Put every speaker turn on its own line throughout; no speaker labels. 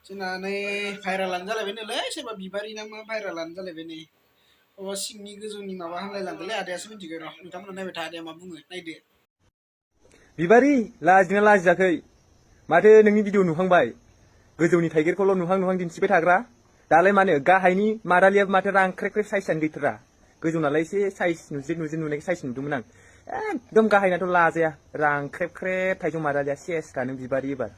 जोंना नै भाइरालानो जालायबाय नोलै सोरबा बिबारि ना मा भाइरालानो जालायबाय नै अबा सिंनि गोजौनि माबा हामलायलांदोंलै आदायासो मिथिगौ र' नोंथांमोना नायबाय था आदाया मा बुङो नायदो
बिबारि लाजिना लाजियाखै माथो नोंनि भिडिअ नुखांबाय गोजौनि थाइगिरखौल' नुहां दिन्थिबाय थाग्रा दालाय मानो गाहायनि मादालियाबो माथो रांख्रेख्रे साइसआनो गैथारा गोजौनालाय एसे साइस नुजिर नुनायखौ साइस नुदोंमोन आं एकदम गाहायनाथ' लाजाया रांख्रेख्रेब थाइजौ मादालिया सेसखा नों बिबारि एबार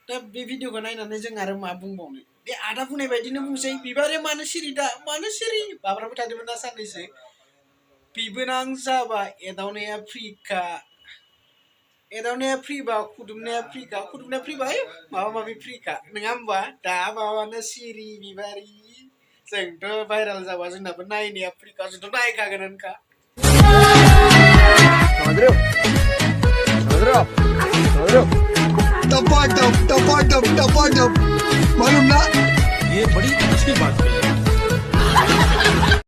दा बे भिडिअखौ नायनानै जों आरो मा बुंबावनो बे आदा बुंनाय बायदिनो बुंसै बिबारिया मानो सिरि दा मानो सिरि बाब्राबबाय थादोंमोन ना साननैसो बिबोनां जाबा एदावनाया फ्रिखा एदावनाया फ्रिबा खुदुमनाया फ्रिबा माबा माबि फ्रिखा नङा होमबा दा माबानो सिरि बिबारि जोंथ' भाइराल जाबा जोंनाबो नायनाया फ्रिखा जोंथ' नायखागोनखा
मालूम ना
ये बड़ी अच्छी बात है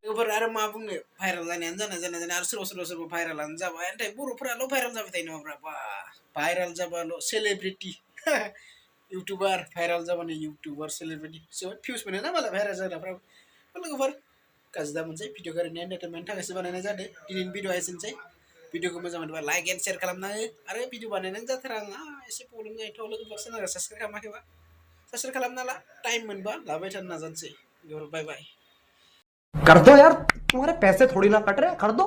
लोगोफोर आरो मा बुंनो भाइराल जानायानो जाना आरो सोरबा भाइरालानो जाबाय नाथाय बर'फोराल' भाइराल जाबाय थायो नामाब्रा बा भाइराल जाबाल' सेलिब्रिटि इउटुबार भाइराल जाबानो इउटुबार सेलिब्रिटि जोबोद भिउस मोनो ना मालाय भाइराल जाग्राफ्राबो लोगोफोर गाज्रि दा मोनसै भिडिअखौ ओरैनो एन्टारटेनमेन्टनि थाखायसो बानायनाय जादों दिनैनि भिडिअआ एसेनोसै भिडिअखौ मोजां मोनोबा लाइक एन्ड शेयार खालामना हो आरो भिडिअ बानायनानै जाथारा आंहा एसे प्रब्लेम जायोथ' लोगोफोर चेनेलखौ साबस्क्राइब खालामाखैबा साबस्क्राइब खालामना ला टाइम मोनबा लाबाय थानो नाजानोसै बाय बाय
कर दो यार, तुम्हारे पैसे थोड़ी ना कट रहे, कर दो।